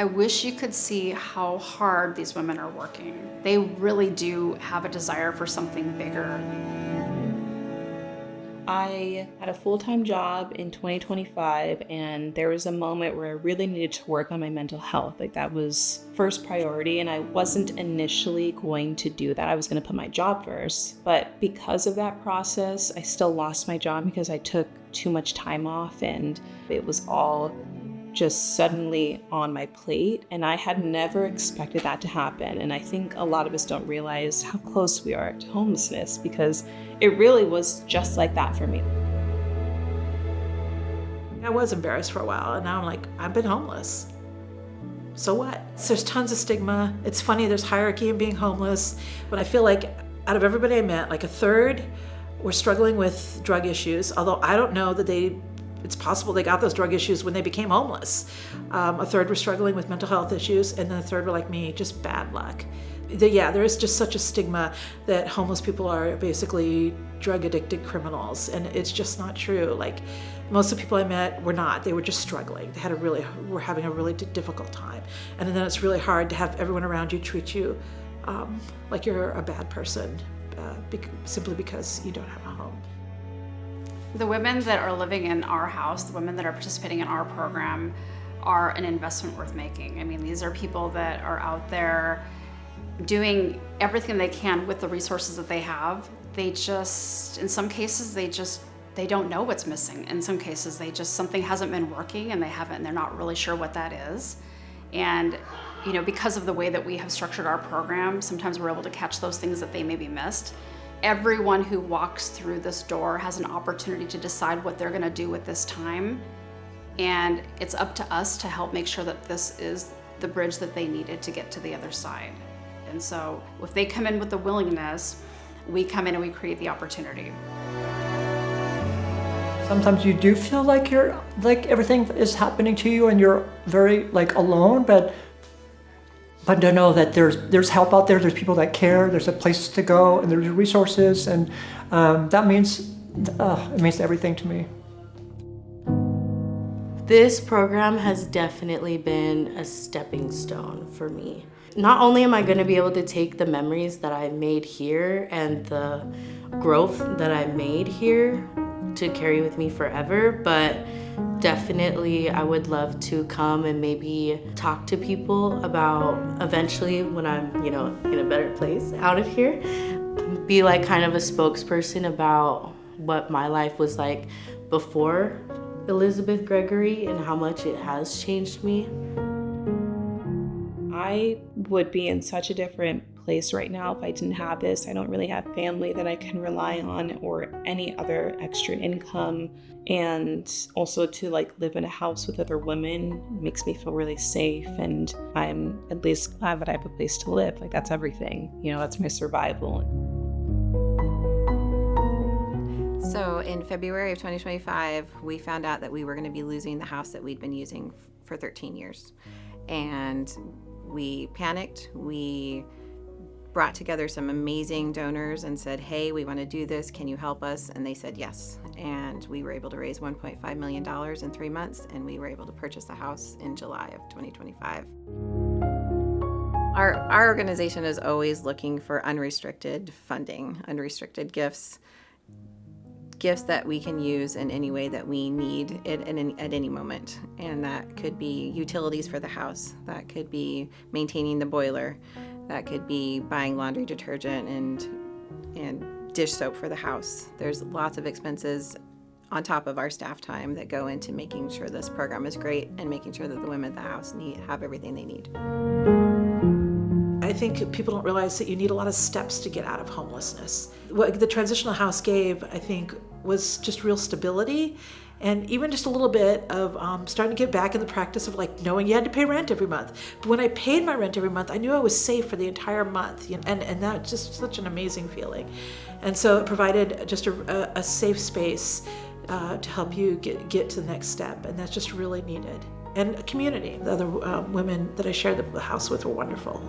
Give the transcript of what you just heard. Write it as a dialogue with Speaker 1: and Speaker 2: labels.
Speaker 1: I wish you could see how hard these women are working. They really do have a desire for something bigger.
Speaker 2: I had a full-time job in 2025, and there was a moment where I really needed to work on my mental health. Like, that was first priority, and I wasn't initially going to do that. I was going to put my job first. But because of that process, I still lost my job because I took too much time off, and it was all just suddenly on my plate, and I had never expected that to happen. And I think a lot of us don't realize how close we are to homelessness, because it really was just like that for me.
Speaker 3: I was embarrassed for a while, and now I'm like, I've been homeless. So what? There's tons of stigma. It's funny, there's hierarchy in being homeless, but I feel like out of everybody I met, like a third were struggling with drug issues, although I don't know that it's possible they got those drug issues when they became homeless. A third were struggling with mental health issues, and then a third were like me, just bad luck. There is just such a stigma that homeless people are basically drug addicted criminals, and it's just not true. Like, most of the people I met were not. They were just struggling. Were having a really difficult time. And then it's really hard to have everyone around you treat you like you're a bad person simply because you don't have a home.
Speaker 1: The women that are living in our house, the women that are participating in our program, are an investment worth making. I mean, these are people that are out there doing everything they can with the resources that they have. They just, in some cases, they don't know what's missing. In some cases, something hasn't been working and they're not really sure what that is. And, because of the way that we have structured our program, sometimes we're able to catch those things that they maybe missed. Everyone who walks through this door has an opportunity to decide what they're going to do with this time. And it's up to us to help make sure that this is the bridge that they needed to get to the other side. And so if they come in with the willingness, we come in and we create the opportunity.
Speaker 4: Sometimes you do feel like everything is happening to you and you're very alone, but to know that there's help out there, there's people that care, there's a place to go, and there's resources, and that means it means everything to me.
Speaker 5: This program has definitely been a stepping stone for me. Not only am I going to be able to take the memories that I made here and the growth that I made here to carry with me forever, but definitely I would love to come and maybe talk to people about eventually, when I'm, in a better place out of here, be like kind of a spokesperson about what my life was like before Elizabeth Gregory and how much it has changed me.
Speaker 2: I would be in such a different place right now if I didn't have this. I don't really have family that I can rely on or any other extra income. And also to live in a house with other women makes me feel really safe, and I'm at least glad that I have a place to live. That's everything. That's my survival.
Speaker 6: So in February of 2025, we found out that we were going to be losing the house that we'd been using for 13 years. And we panicked. We brought together some amazing donors and said, hey, we want to do this. Can you help us? And they said yes. And we were able to raise $1.5 million in 3 months, and we were able to purchase the house in July of 2025. Our organization is always looking for unrestricted funding, unrestricted gifts that we can use in any way that we need it at any moment. And that could be utilities for the house. That could be maintaining the boiler. That could be buying laundry detergent and dish soap for the house. There's lots of expenses on top of our staff time that go into making sure this program is great and making sure that the women at the house have everything they need.
Speaker 3: I think people don't realize that you need a lot of steps to get out of homelessness. What the Transitional House gave, I think, was just real stability, and even just a little bit of starting to get back in the practice of knowing you had to pay rent every month. But when I paid my rent every month, I knew I was safe for the entire month, and that's just such an amazing feeling. And so it provided just a safe space to help you get to the next step, and that's just really needed. And a community. The other women that I shared the house with were wonderful.